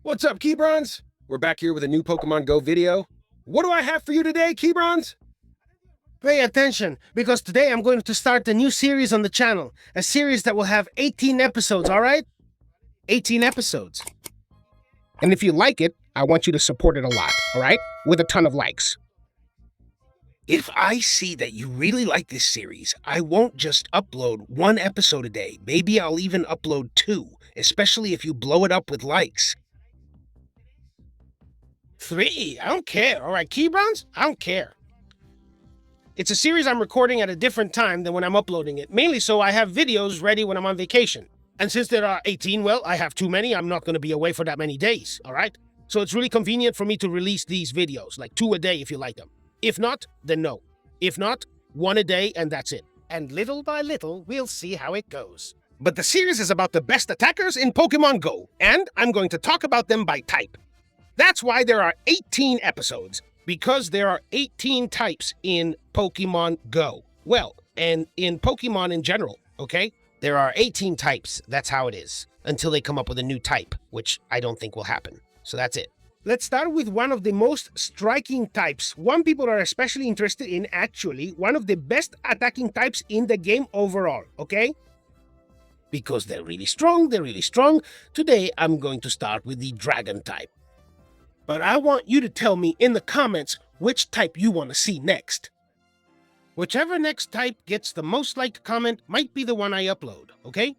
What's up, Keybronz? We're back here with a new Pokemon Go video. What do I have for you today, Keybronz? Pay attention, because today I'm going to start a new series on the channel. A series that will have 18 episodes, alright? 18 episodes. And if you like it, I want you to support it a lot, alright? With a ton of likes. If I see that you really like this series, I won't just upload one episode a day. Maybe I'll even upload 2, especially if you blow it up with likes. 3? I don't care, alright, Keybronz? I don't care. It's a series I'm recording at a different time than when I'm uploading it, mainly so I have videos ready when I'm on vacation. And since there are 18, well, I have too many, I'm not going to be away for that many days, alright? So it's really convenient for me to release these videos, like 2 a day if you like them. If not, then no. If not, 1 a day and that's it. And little by little, we'll see how it goes. But the series is about the best attackers in Pokemon Go, and I'm going to talk about them by type. That's why there are 18 episodes, because there are 18 types in Pokemon Go. Well, and in Pokemon in general, okay? There are 18 types, that's how it is, until they come up with a new type, which I don't think will happen. So that's it. Let's start with one of the most striking types. One people are especially interested in, actually, one of the best attacking types in the game overall, okay? Because they're really strong, Today, I'm going to start with the Dragon type. But I want you to tell me in the comments which type you want to see next. Whichever next type gets the most liked comment might be the one I upload, okay?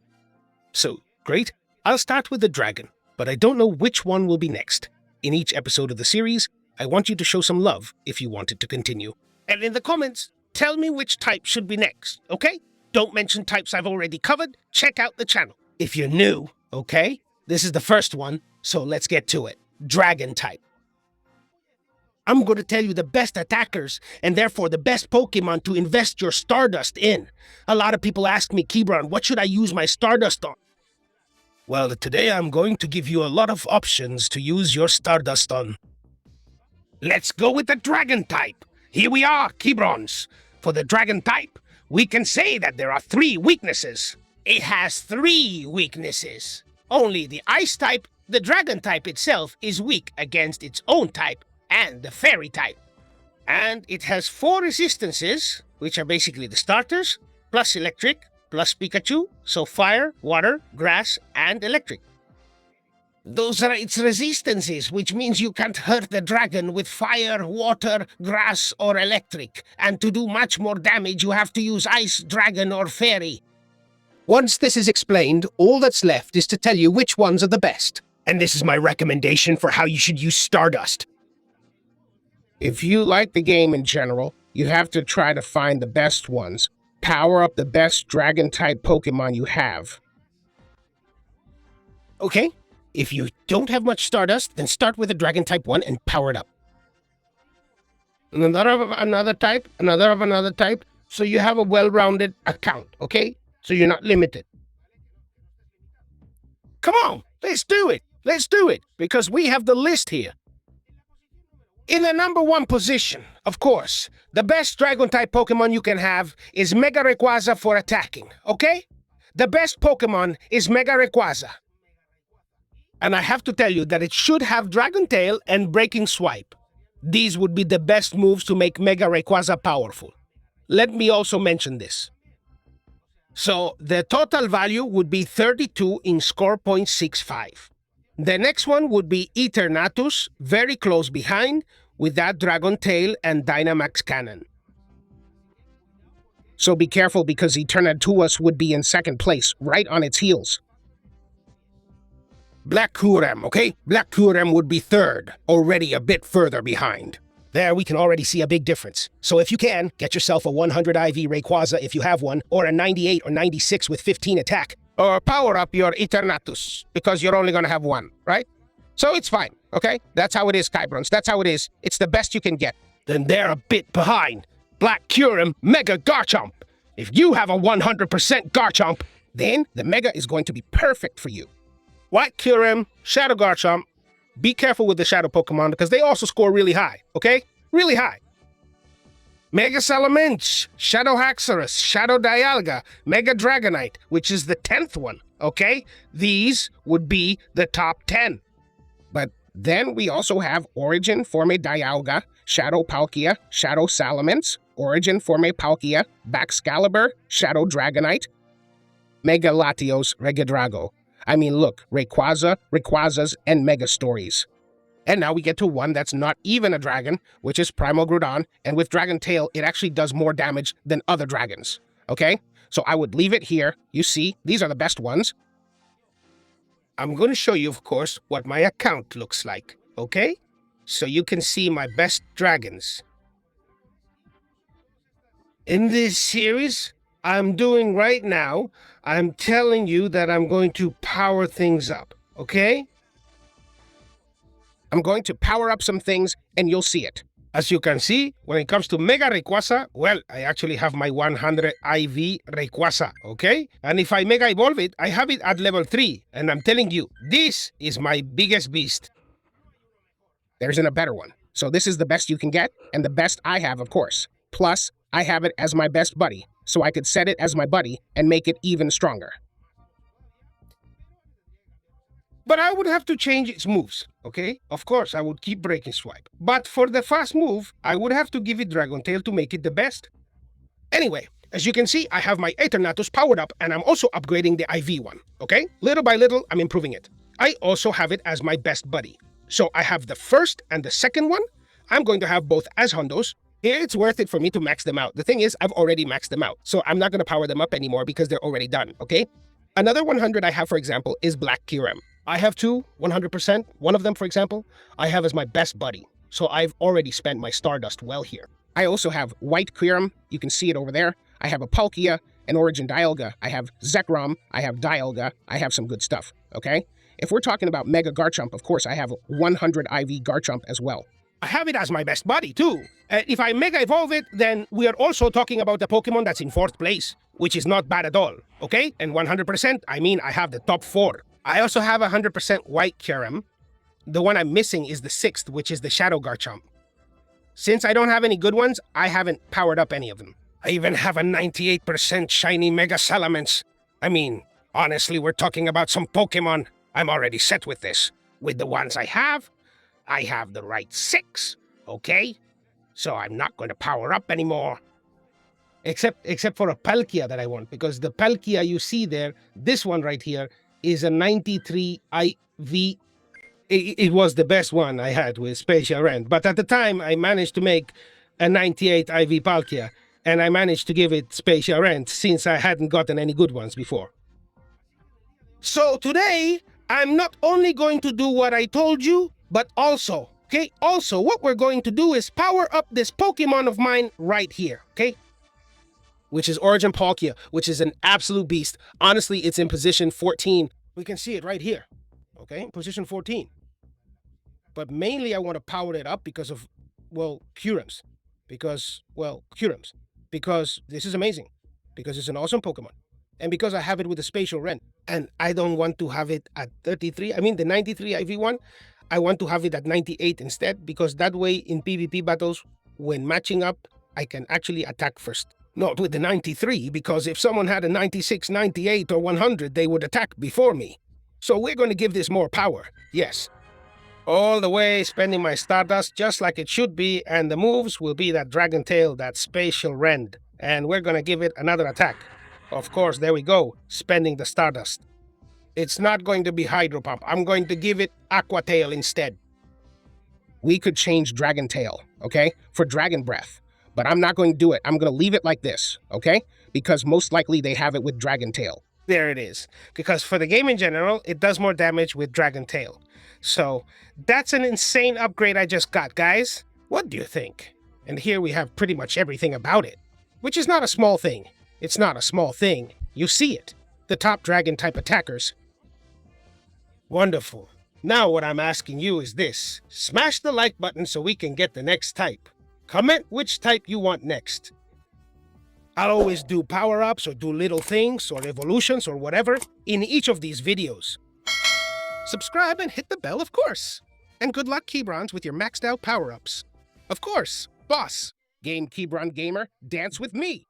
So, great. I'll start with the Dragon, but I don't know which one will be next. In each episode of the series, I want you to show some love if you want it to continue. And in the comments, tell me which type should be next, okay? Don't mention types I've already covered. Check out the channel. If you're new, okay? This is the first one, so let's get to it. Dragon type. I'm going to tell you the best attackers, and therefore the best Pokemon to invest your Stardust in. A lot of people ask me, Keybron, what should I use my Stardust on? Well, today I'm going to give you a lot of options to use your Stardust on. Let's go with the Dragon type. Here we are, Keybronz. For the Dragon type, we can say that there are 3 weaknesses. It has 3 weaknesses. Only the Ice type, the Dragon type itself, is weak against its own type, and the Fairy type. And it has 4 resistances, which are basically the starters, plus Electric, plus Pikachu, so Fire, Water, Grass, and Electric. Those are its resistances, which means you can't hurt the dragon with Fire, Water, Grass, or Electric. And to do much more damage, you have to use Ice, Dragon, or Fairy. Once this is explained, all that's left is to tell you which ones are the best. And this is my recommendation for how you should use Stardust. If you like the game in general, you have to try to find the best ones. Power up the best Dragon-type Pokemon you have. Okay, if you don't have much Stardust, then start with a Dragon-type one and power it up. Another of another type, another of another type, so you have a well-rounded account, okay? So you're not limited. Come on, let's do it! Let's do it, because we have the list here. In the number 1 position, of course, the best Dragon-type Pokemon you can have is Mega Rayquaza for attacking, okay? The best Pokemon is Mega Rayquaza. And I have to tell you that it should have Dragon Tail and Breaking Swipe. These would be the best moves to make Mega Rayquaza powerful. Let me also mention this. So, the total value would be 32 in score 0.65. The next one would be Eternatus, very close behind, with that Dragon Tail and Dynamax Cannon. So be careful because Eternatus would be in 2nd place, right on its heels. Black Kyurem, okay? Black Kyurem would be 3rd, already a bit further behind. There we can already see a big difference. So if you can, get yourself a 100 IV Rayquaza if you have one, or a 98 or 96 with 15 attack. Or power up your Eternatus, because you're only going to have one, right? So it's fine, okay? That's how it is, Keybronz. That's how it is. It's the best you can get. Then they're a bit behind. Black Kyurem, Mega Garchomp. If you have a 100% Garchomp, then the Mega is going to be perfect for you. White Kyurem, Shadow Garchomp. Be careful with the Shadow Pokemon, because they also score really high, okay? Really high. Mega Salamence, Shadow Haxorus, Shadow Dialga, Mega Dragonite, which is the 10th one, okay? These would be the top 10. But then we also have Origin Forme Dialga, Shadow Palkia, Shadow Salamence, Origin Forme Palkia, Baxcalibur, Shadow Dragonite, Mega Latios, Regidrago. I mean, look, Rayquaza, Rayquazas, and Mega Stories. And now we get to one that's not even a dragon, which is Primal Groudon, and with Dragon Tail, it actually does more damage than other dragons, okay? So I would leave it here. You see, these are the best ones. I'm going to show you, of course, what my account looks like, okay? So you can see my best dragons. In this series I'm doing right now, I'm telling you that I'm going to power things up, okay? I'm going to power up some things, and you'll see it. As you can see, when it comes to Mega Rayquaza, well, I actually have my 100 IV Rayquaza, okay? And if I Mega Evolve it, I have it at level 3, and I'm telling you, this is my biggest beast. There isn't a better one. So this is the best you can get, and the best I have, of course. Plus, I have it as my best buddy, so I could set it as my buddy and make it even stronger. But I would have to change its moves, okay? Of course, I would keep Breaking Swipe. But for the fast move, I would have to give it Dragon Tail to make it the best. Anyway, as you can see, I have my Eternatus powered up, and I'm also upgrading the IV one, okay? Little by little, I'm improving it. I also have it as my best buddy. So I have the first and the second one. I'm going to have both as Hondos. Here, it's worth it for me to max them out. The thing is, I've already maxed them out, so I'm not going to power them up anymore because they're already done, okay? Another 100 I have, for example, is Black Kyurem. I have two, 100%. One of them, for example, I have as my best buddy. So I've already spent my Stardust well here. I also have White Kyurem. You can see it over there. I have a Palkia, an Origin Dialga. I have Zekrom. I have Dialga. I have some good stuff, okay? If we're talking about Mega Garchomp, of course, I have 100 IV Garchomp as well. I have it as my best buddy, too. If I Mega Evolve it, then we are also talking about a Pokemon that's in 4th place, which is not bad at all, okay? And 100%, I mean I have the top 4. I also have 100% White Kyurem. The one I'm missing is the 6th, which is the Shadow Garchomp. Since I don't have any good ones, I haven't powered up any of them. I even have a 98% shiny Mega Salamence. I mean, honestly, we're talking about some Pokemon. I'm already set with this. With the ones I have the right 6, okay? So I'm not going to power up anymore. Except for a Palkia that I want, because the Palkia you see there, this one right here, is a 93 IV. It was the best one I had with Spatial Rend, but at the time I managed to make a 98 IV Palkia, and I managed to give it Spatial Rend since I hadn't gotten any good ones before. So today, I'm not only going to do what I told you, but also, okay? Also, what we're going to do is power up this Pokemon of mine right here, okay? Which is Origin Palkia, which is an absolute beast. Honestly, it's in position 14. We can see it right here, okay? Position 14. But mainly I want to power it up because of, well, Kyurems. Because this is amazing. Because it's an awesome Pokemon. And because I have it with a Spatial Rend. And I don't want to have it at 33. I mean, the 93 IV one, I want to have it at 98 instead. Because that way, in PvP battles, when matching up, I can actually attack first. Not with the 93, because if someone had a 96, 98, or 100, they would attack before me. So we're going to give this more power, yes. All the way spending my Stardust just like it should be, and the moves will be that Dragon Tail, that Spatial Rend. And we're going to give it another attack. Of course, there we go, spending the Stardust. It's not going to be Hydro Pump. I'm going to give it Aqua Tail instead. We could change Dragon Tail, okay, for Dragon Breath. But I'm not going to do it. I'm going to leave it like this, okay? Because most likely they have it with Dragon Tail. There it is. Because for the game in general, it does more damage with Dragon Tail. So that's an insane upgrade I just got, guys. What do you think? And here we have pretty much everything about it. Which is not a small thing. It's not a small thing. You see it. The top dragon type attackers. Wonderful. Now what I'm asking you is this. Smash the like button so we can get the next type. Comment which type you want next. I'll always do power-ups or do little things or evolutions or whatever in each of these videos. Subscribe and hit the bell, of course. And good luck, Keybronz, with your maxed out power-ups. Of course, boss. Game Keybron Gamer, dance with me.